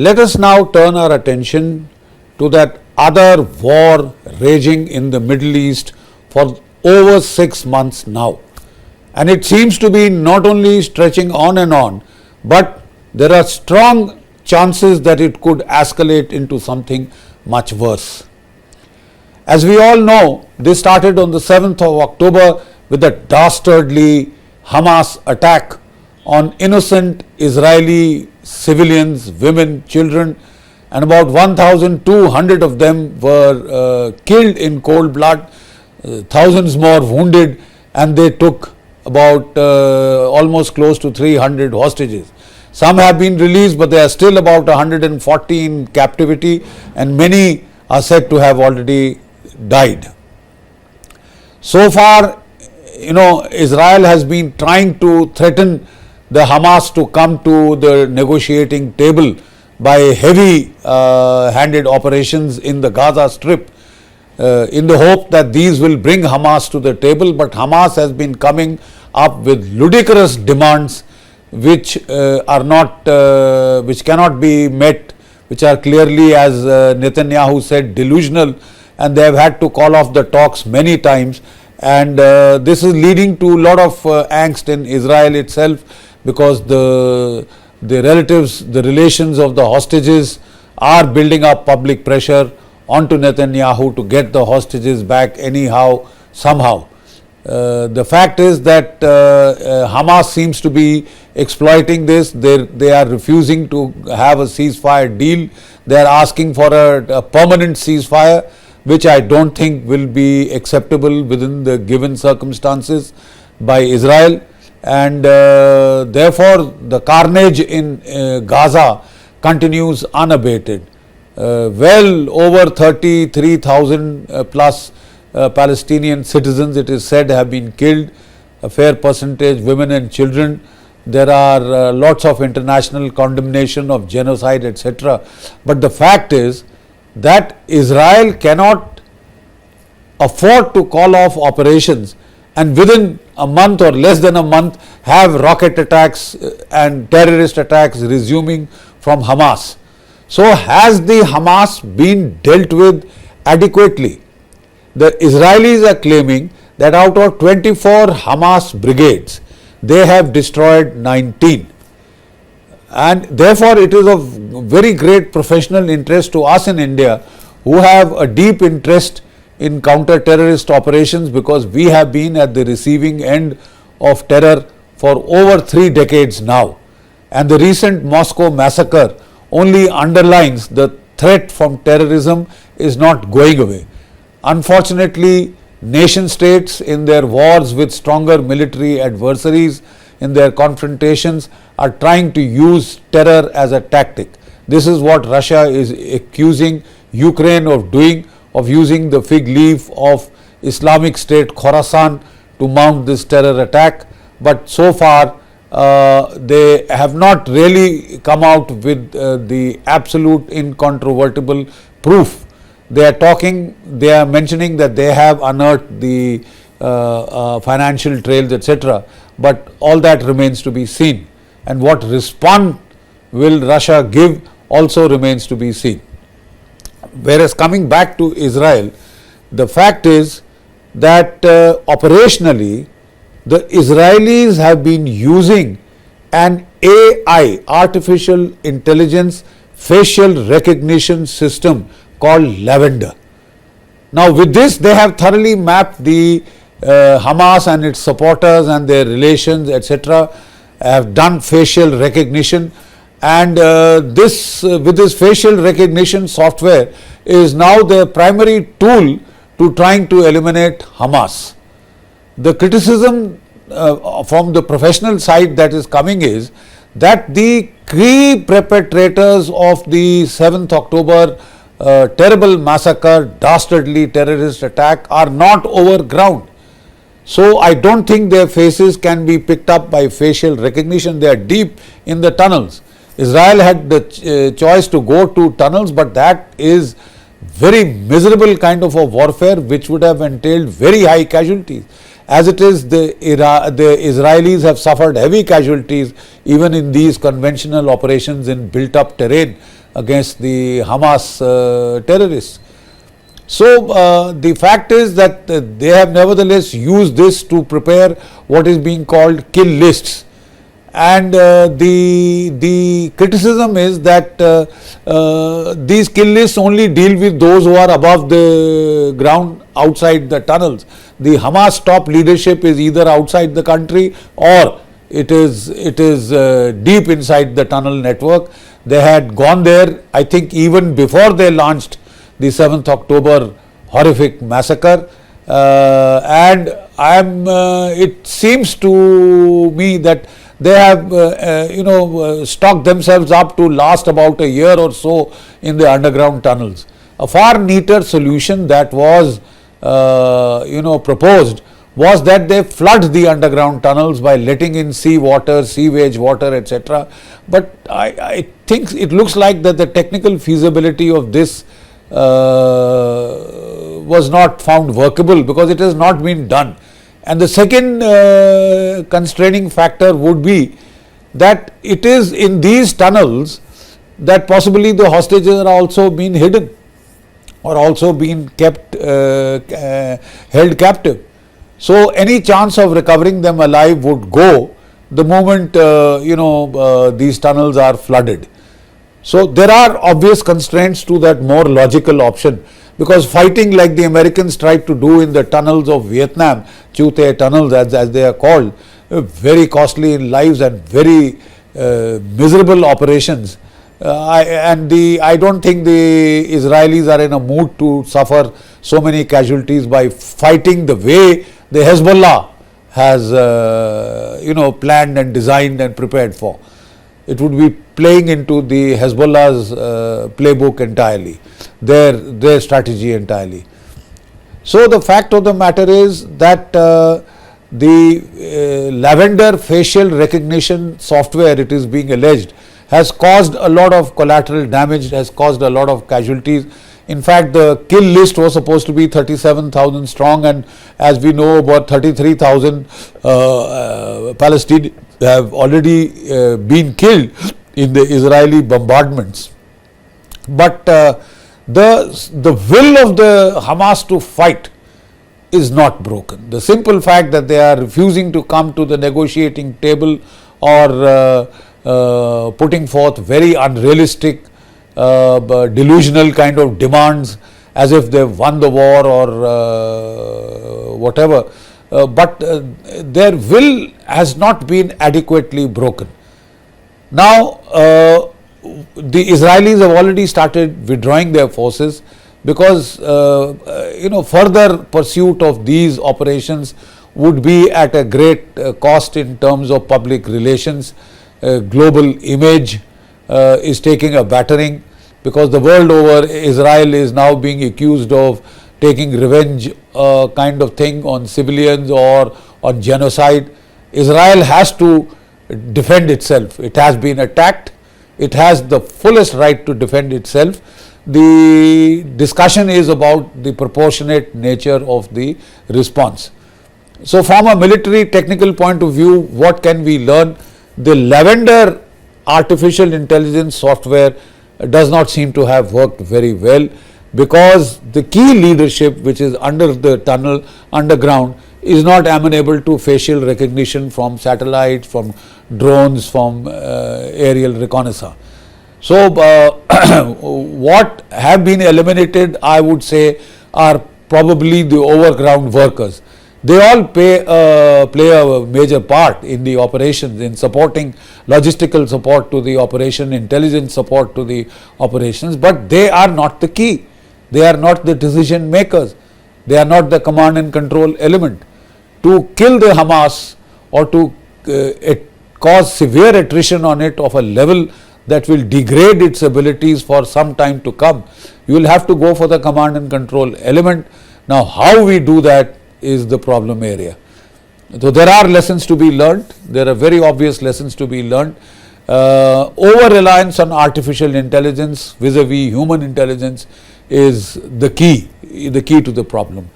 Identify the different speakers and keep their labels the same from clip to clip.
Speaker 1: Let us now turn our attention to that other war raging in the Middle East for over 6 months now. And it seems to be not only stretching on, but there are strong chances that it could escalate into something much worse. As we all know, this started on the 7th of October with a dastardly Hamas attack on innocent Israeli civilians, women, children, and about 1,200 of them were killed in cold blood, thousands more wounded, and they took about almost close to 300 hostages. Some have been released, but there are still about 140 in captivity, and many are said to have already died. So far, Israel has been trying to threaten the Hamas to come to the negotiating table by heavy handed operations in the Gaza Strip in the hope that these will bring Hamas to the table, but Hamas has been coming up with ludicrous demands which which cannot be met, which are clearly, as Netanyahu said, delusional, and they have had to call off the talks many times, and this is leading to a lot of angst in Israel itself, because the relatives, the relations of the hostages are building up public pressure onto Netanyahu to get the hostages back anyhow, somehow. The fact is that Hamas seems to be exploiting this. They are refusing to have a ceasefire deal. They are asking for a permanent ceasefire, which I don't think will be acceptable within the given circumstances by Israel. And therefore, the carnage in Gaza continues unabated. Well over 33,000 plus Palestinian citizens, it is said, have been killed, a fair percentage women and children. There are lots of international condemnation of genocide, etc. But the fact is that Israel cannot afford to call off operations and within a month or less than a month have rocket attacks and terrorist attacks resuming from Hamas. So has the Hamas been dealt with adequately? The Israelis are claiming that out of 24 Hamas brigades, they have destroyed 19. And therefore, it is of very great professional interest to us in India, who have a deep interest in counter-terrorist operations, because we have been at the receiving end of terror for over 3 decades now. And the recent Moscow massacre only underlines the threat from terrorism is not going away. Unfortunately, nation states in their wars with stronger military adversaries, in their confrontations, are trying to use terror as a tactic. This is what Russia is accusing Ukraine of doing, of using the fig leaf of Islamic State Khorasan to mount this terror attack. But so far, they have not really come out with the absolute incontrovertible proof. They are mentioning that they have unearthed the financial trails, etc. But all that remains to be seen. And what response will Russia give also remains to be seen. Whereas coming back to Israel, the fact is that operationally, the Israelis have been using an AI, artificial intelligence facial recognition system called Lavender. Now with this, they have thoroughly mapped the Hamas and its supporters and their relations, etc., have done facial recognition, and with this facial recognition software is now their primary tool to trying to eliminate Hamas. The criticism from the professional side that is coming is that the key perpetrators of the 7th October terrible massacre, dastardly terrorist attack are not over ground. So I don't think their faces can be picked up by facial recognition. They are deep in the tunnels. Israel had the choice to go to tunnels, but that is very miserable kind of a warfare which would have entailed very high casualties. As it is, the Israelis have suffered heavy casualties even in these conventional operations in built up terrain. against the Hamas terrorists. So the fact is that they have nevertheless used this to prepare what is being called kill lists. And the criticism is that these kill lists only deal with those who are above the ground outside the tunnels. The Hamas top leadership is either outside the country or it is deep inside the tunnel network. They had gone there, I think, even before they launched the 7th October horrific massacre, and it seems to me that they have stocked themselves up to last about a year or so in the underground tunnels. A far neater solution that was proposed was that they flood the underground tunnels by letting in sea water, sewage water, etc. But I think it looks like that the technical feasibility of this was not found workable because it has not been done. And the second constraining factor would be that it is in these tunnels that possibly the hostages are also being hidden or also being kept held captive. So any chance of recovering them alive would go the moment these tunnels are flooded. So there are obvious constraints to that more logical option, because fighting like the Americans tried to do in the tunnels of Vietnam, Chute tunnels as they are called, very costly in lives and very miserable operations. I don't think the Israelis are in a mood to suffer so many casualties by fighting the way the Hezbollah has planned and designed and prepared for. It would be playing into the Hezbollah's playbook entirely, their strategy entirely. So the fact of the matter is that the lavender facial recognition software, it is being alleged, has caused a lot of collateral damage, has caused a lot of casualties. In fact, the kill list was supposed to be 37,000 strong, and as we know, about 33,000 Palestinians have already been killed in the Israeli bombardments. But the will of the Hamas to fight is not broken. The simple fact that they are refusing to come to the negotiating table or putting forth very unrealistic, delusional kind of demands as if they've won the war or whatever, but their will has not been adequately broken. Now, the Israelis have already started withdrawing their forces because further pursuit of these operations would be at a great cost in terms of public relations. Global image is taking a battering, because the world over Israel is now being accused of taking revenge kind of thing on civilians or on genocide. Israel has to defend itself. It has been attacked. It has the fullest right to defend itself. The discussion is about the proportionate nature of the response. So from a military technical point of view, what can we learn? The lavender artificial intelligence software does not seem to have worked very well, because the key leadership, which is under the tunnel underground, is not amenable to facial recognition from satellites, from drones, from aerial reconnaissance. So what have been eliminated, I would say, are probably the overground workers. They all play a major part in the operations, in supporting logistical support to the operation, intelligence support to the operations, but they are not the key. They are not the decision makers. They are not the command and control element. To kill the Hamas or to cause severe attrition on it of a level that will degrade its abilities for some time to come, you will have to go for the command and control element. Now, how we do that is the problem area. So there are lessons to be learned. There are very obvious lessons to be learned. Over-reliance on artificial intelligence vis-a-vis human intelligence is the key to the problem.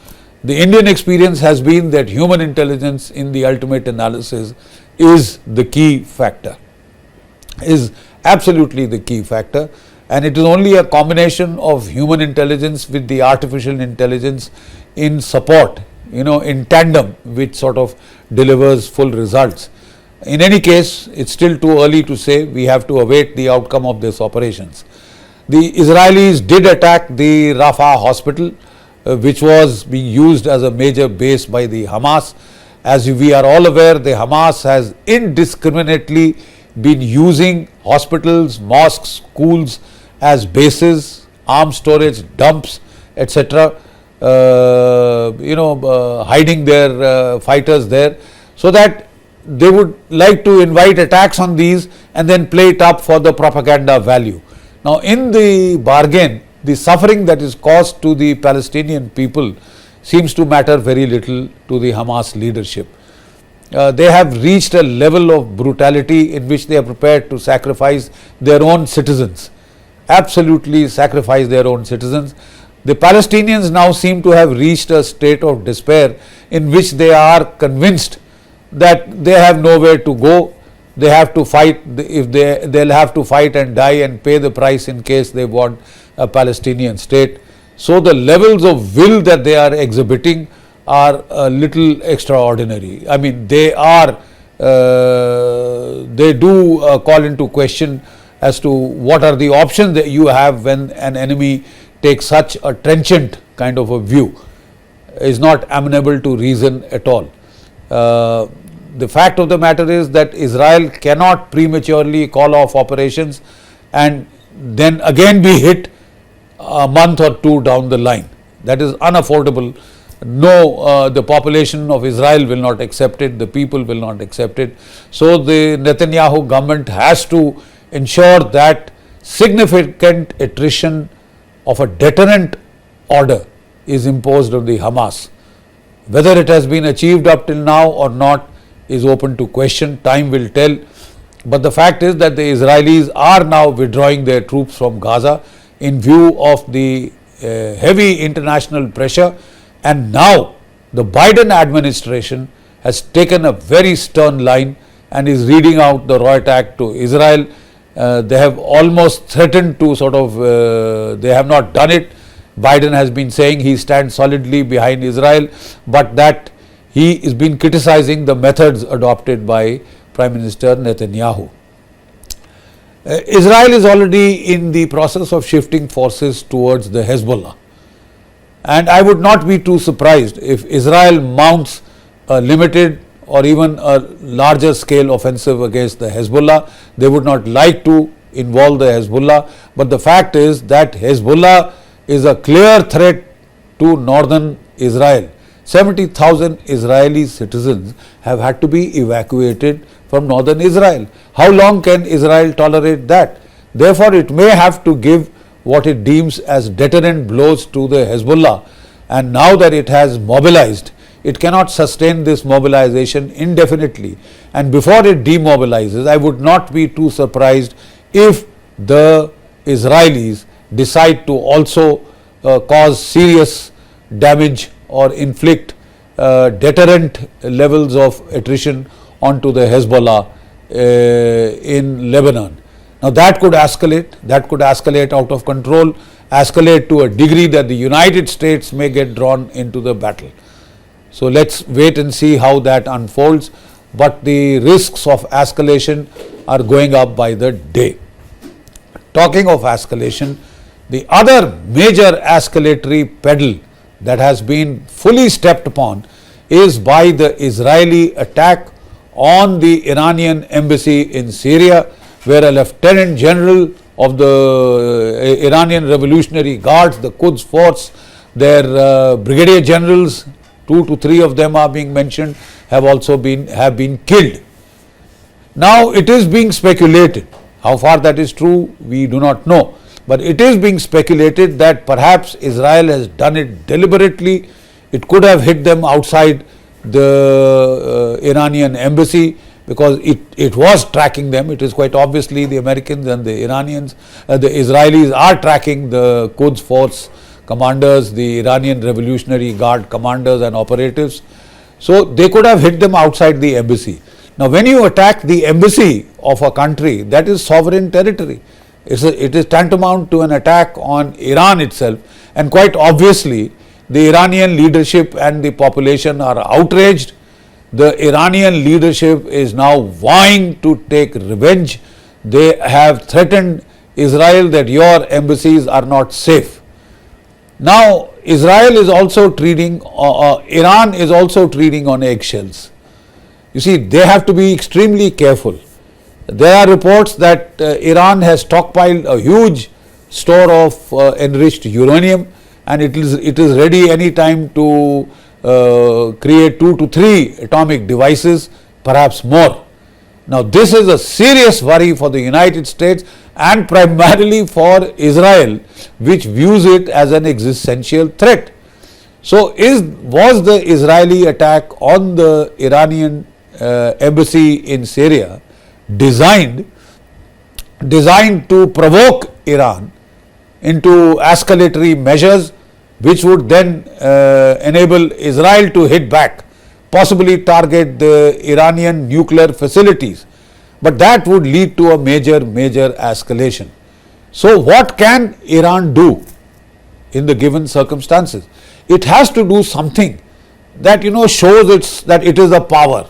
Speaker 1: The Indian experience has been that human intelligence in the ultimate analysis is the key factor, is absolutely the key factor, And it is only a combination of human intelligence with the artificial intelligence in support, in tandem, which sort of delivers full results. In any case, it's still too early to say. We have to await the outcome of these operations. The Israelis did attack the Rafah hospital, which was being used as a major base by the Hamas. As we are all aware, the Hamas has indiscriminately been using hospitals, mosques, schools as bases, arms storage dumps, etc. Hiding their fighters there, so that they would like to invite attacks on these and then play it up for the propaganda value. Now, in the bargain, the suffering that is caused to the Palestinian people seems to matter very little to the Hamas leadership. They have reached a level of brutality in which they are prepared to sacrifice their own citizens, absolutely sacrifice their own citizens. The Palestinians now seem to have reached a state of despair in which they are convinced that they have nowhere to go. They have to fight. If they'll have to fight and die and pay the price in case they want a Palestinian state. So the levels of will that they are exhibiting are a little extraordinary. I mean, they do call into question as to what are the options that you have when an enemy takes such a trenchant kind of a view, is not amenable to reason at all. The fact of the matter is that Israel cannot prematurely call off operations and then again be hit a month or two down the line. That is unaffordable. No, the population of Israel will not accept it, the people will not accept it. So the Netanyahu government has to ensure that significant attrition of a deterrent order is imposed on the Hamas. Whether it has been achieved up till now or not is open to question. Time will tell. But the fact is that the Israelis are now withdrawing their troops from Gaza in view of the heavy international pressure. And now the Biden administration has taken a very stern line and is reading out the Retaliation Act to Israel. They have almost threatened to they have not done it. Biden has been saying he stands solidly behind Israel, but that he is been criticizing the methods adopted by Prime Minister Netanyahu. Israel is already in the process of shifting forces towards the Hezbollah. And I would not be too surprised if Israel mounts a limited or even a larger scale offensive against the Hezbollah. They would not like to involve the Hezbollah, but the fact is that Hezbollah is a clear threat to northern Israel. 70,000 Israeli citizens have had to be evacuated from northern Israel. How long can Israel tolerate that? Therefore, it may have to give what it deems as deterrent blows to the Hezbollah, and now that it has mobilized, it cannot sustain this mobilization indefinitely, and before it demobilizes, I would not be too surprised if the Israelis decide to also cause serious damage or inflict deterrent levels of attrition onto the Hezbollah in Lebanon. Now that could escalate out of control, escalate to a degree that the United States may get drawn into the battle. So let's wait and see how that unfolds, but the risks of escalation are going up by the day. Talking of escalation, the other major escalatory pedal that has been fully stepped upon is by the Israeli attack on the Iranian embassy in Syria, where a Lieutenant General of the Iranian Revolutionary Guards, the Quds Force, their Brigadier Generals, 2 to 3 of them are being mentioned, have been killed. Now it is being speculated, how far that is true we do not know, but it is being speculated that perhaps Israel has done it deliberately. It could have hit them outside the Iranian embassy, because it was tracking them. It is quite obviously the Americans and the Iranians, the Israelis are tracking the Quds Force commanders, the Iranian Revolutionary Guard commanders and operatives. So they could have hit them outside the embassy. Now when you attack the embassy of a country, that is sovereign territory. It is tantamount to an attack on Iran itself, and quite obviously the Iranian leadership and the population are outraged. The Iranian leadership is now vying to take revenge. They have threatened Israel that your embassies are not safe. Now, Israel is also treading, Iran is also treading on eggshells. You see, they have to be extremely careful. There are reports that Iran has stockpiled a huge store of enriched uranium, and it is ready any time to create 2 to 3 atomic devices, perhaps more. Now, this is a serious worry for the United States and primarily for Israel, which views it as an existential threat. So, was the Israeli attack on the Iranian embassy in Syria designed to provoke Iran into escalatory measures, which would then enable Israel to hit back, possibly target the Iranian nuclear facilities? But that would lead to a major escalation. So, what can Iran do in the given circumstances? It has to do something that shows that it is a power.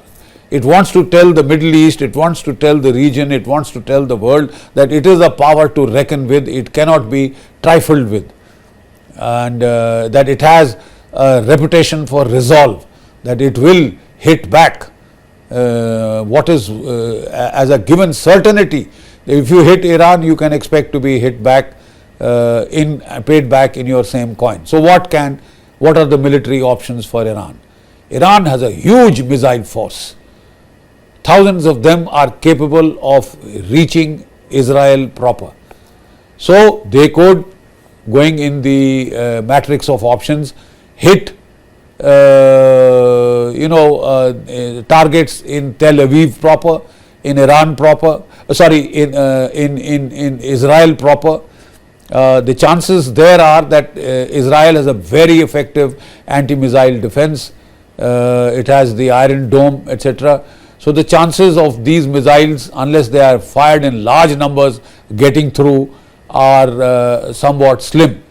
Speaker 1: It wants to tell the Middle East, it wants to tell the region, it wants to tell the world that it is a power to reckon with. It cannot be trifled with, and that it has a reputation for resolve, that it will hit back. What is as a given certainty. If you hit Iran, you can expect to be hit back, paid back in your same coin. So, what are the military options for Iran? Iran has a huge missile force. Thousands of them are capable of reaching Israel proper. So, they could, going in the matrix of options, hit targets in Tel Aviv proper, in Iran proper, in Israel proper. The chances there are that Israel has a very effective anti-missile defense. It has the Iron Dome, etc. So, the chances of these missiles, unless they are fired in large numbers, getting through are somewhat slim.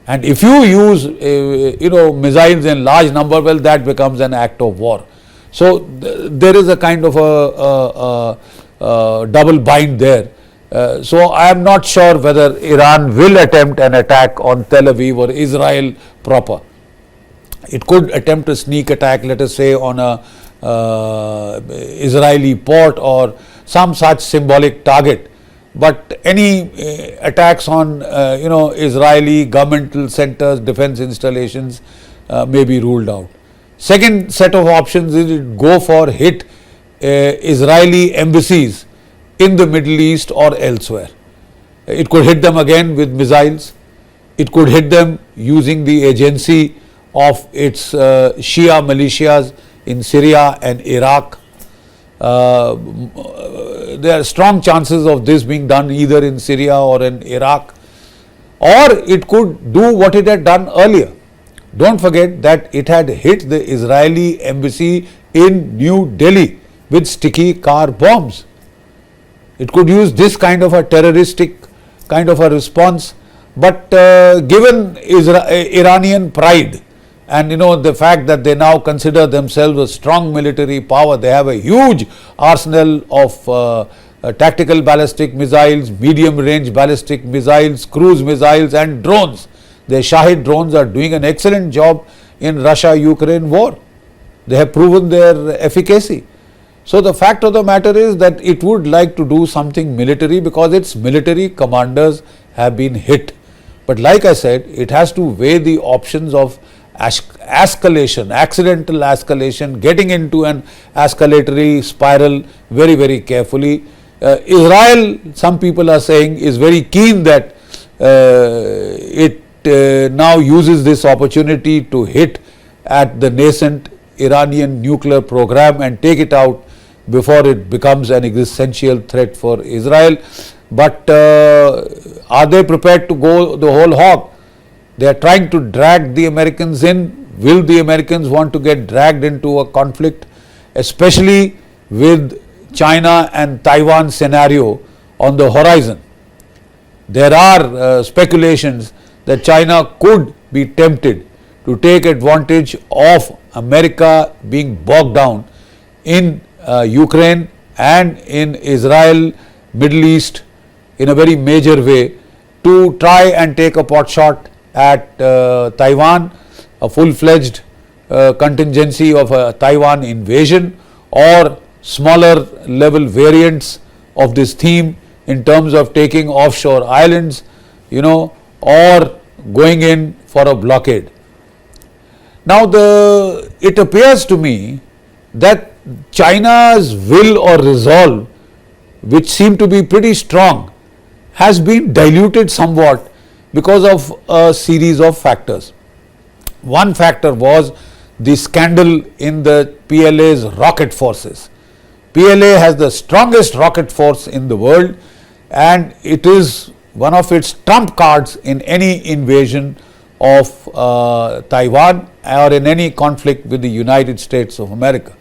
Speaker 1: And if you use missiles in large number, well, that becomes an act of war. So, there is a kind of a double bind there. So, I am not sure whether Iran will attempt an attack on Tel Aviv or Israel proper. It could attempt a sneak attack, let us say, on a Israeli port or some such symbolic target. But any attacks on Israeli governmental centers, defense installations may be ruled out. Second set of options is go for hit Israeli embassies in the Middle East or elsewhere. It could hit them again with missiles. It could hit them using the agency of its Shia militias in Syria and Iraq. There are strong chances of this being done either in Syria or in Iraq, or it could do what it had done earlier. Don't forget that it had hit the Israeli embassy in New Delhi with sticky car bombs. It could use this kind of a terroristic kind of a response, but given Iranian pride and the fact that they now consider themselves a strong military power, they have a huge arsenal of tactical ballistic missiles, medium range ballistic missiles, cruise missiles and drones. Their Shahid drones are doing an excellent job in Russia-Ukraine war. They have proven their efficacy. So, the fact of the matter is that it would like to do something military because its military commanders have been hit. But like I said, it has to weigh the options of escalation, accidental escalation, getting into an escalatory spiral very carefully. Israel, some people are saying, is very keen that it now uses this opportunity to hit at the nascent Iranian nuclear program and take it out before it becomes an existential threat for Israel. But are they prepared to go the whole hog? They are trying to drag the Americans in. Will the Americans want to get dragged into a conflict, especially with China and Taiwan scenario on the horizon? there are speculations that China could be tempted to take advantage of America being bogged down in Ukraine and in Israel, Middle East in a very major way, to try and take a pot shot at Taiwan, a full-fledged contingency of a Taiwan invasion, or smaller level variants of this theme in terms of taking offshore islands, or going in for a blockade. Now, it appears to me that China's will or resolve, which seemed to be pretty strong, has been diluted somewhat because of a series of factors. One factor was the scandal in the PLA's rocket forces. PLA has the strongest rocket force in the world, and it is one of its trump cards in any invasion of Taiwan or in any conflict with the United States of America.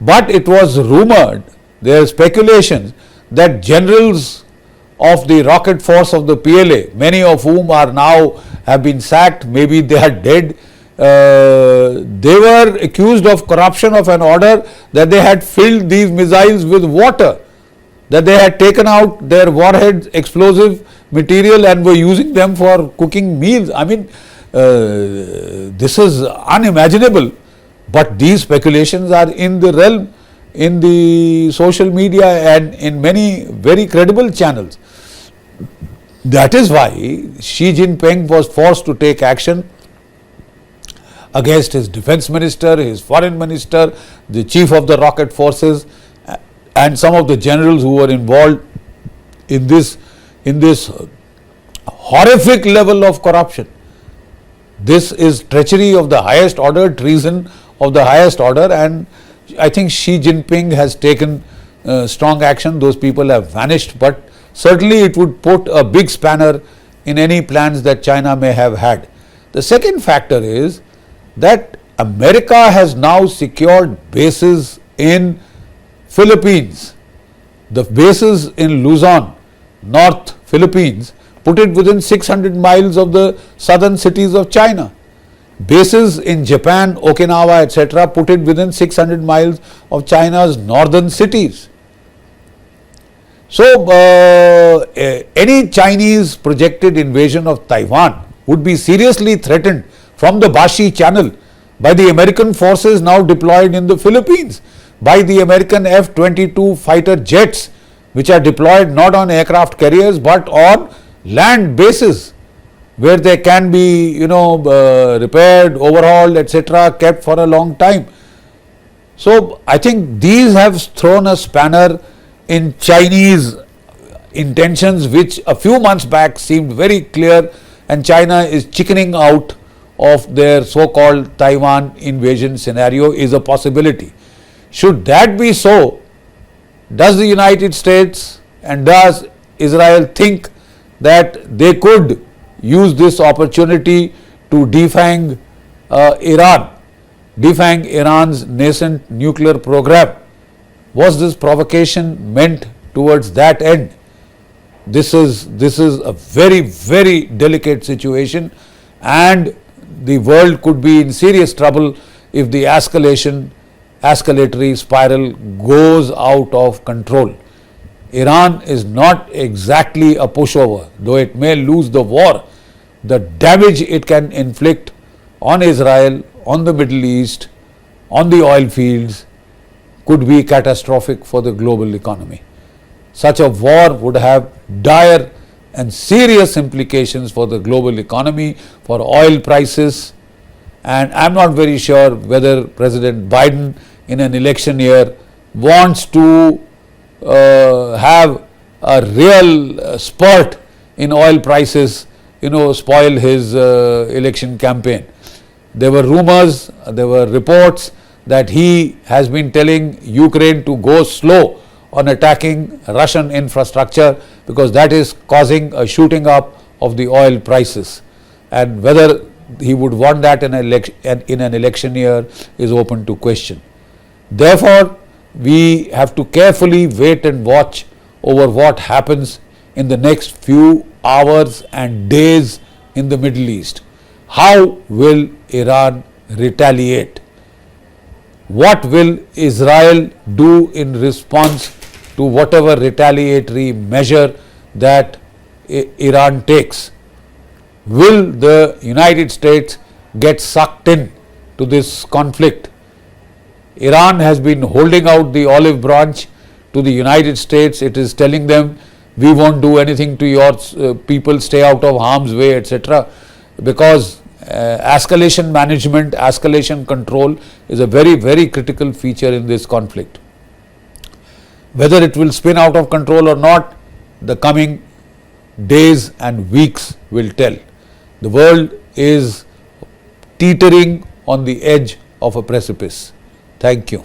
Speaker 1: But it was rumored, there are speculations, that generals of the rocket force of the PLA, many of whom are now have been sacked, maybe they are dead, they were accused of corruption of an order that they had filled these missiles with water, that they had taken out their warheads, explosive material, and were using them for cooking meals. I mean, this is unimaginable, but these speculations are in the realm, in the social media and in many very credible channels. That is why Xi Jinping was forced to take action against his defense minister, his foreign minister, the chief of the rocket forces, and some of the generals who were involved in this horrific level of corruption. This is treachery of the highest order, treason of the highest order, and I think Xi Jinping has taken strong action. Those people have vanished, but certainly it would put a big spanner in any plans that China may have had. The second factor is that America has now secured bases in Philippines. The bases in Luzon, North Philippines, put it within 600 miles of the southern cities of China. Bases in Japan, Okinawa, etc., put it within 600 miles of China's northern cities. So, any Chinese projected invasion of Taiwan would be seriously threatened from the Bakshi Channel by the American forces now deployed in the Philippines, by the American F-22 fighter jets, which are deployed not on aircraft carriers but on land bases, where they can be repaired, overhauled, etc., kept for a long time. So, I think these have thrown a spanner in Chinese intentions, which a few months back seemed very clear, and China is chickening out of their so-called Taiwan invasion scenario is a possibility. Should that be so, does the United States and does Israel think that they could use this opportunity to defang Iran's nascent nuclear program? Was this provocation meant towards that end? This is a very, very delicate situation, and the world could be in serious trouble if the escalatory spiral goes out of control. Iran is not exactly a pushover, though it may lose the war. The damage it can inflict on Israel, on the Middle East, on the oil fields could be catastrophic for the global economy. Such a war would have dire and serious implications for the global economy, for oil prices, and I am not very sure whether President Biden in an election year wants to have a real spurt in oil prices, spoil his election campaign. There were rumors, there were reports that he has been telling Ukraine to go slow on attacking Russian infrastructure because that is causing a shooting up of the oil prices, and whether he would want that in an election year is open to question. Therefore, we have to carefully wait and watch over what happens in the next few hours and days in the Middle East? How will Iran retaliate? What will Israel do in response to whatever retaliatory measure that Iran takes? Will the United States get sucked in to this conflict? Iran has been holding out the olive branch to the United States. It is telling them, we won't do anything to your people, stay out of harm's way, etc. Because escalation management, escalation control is a very, very critical feature in this conflict. Whether it will spin out of control or not, the coming days and weeks will tell. The world is teetering on the edge of a precipice. Thank you.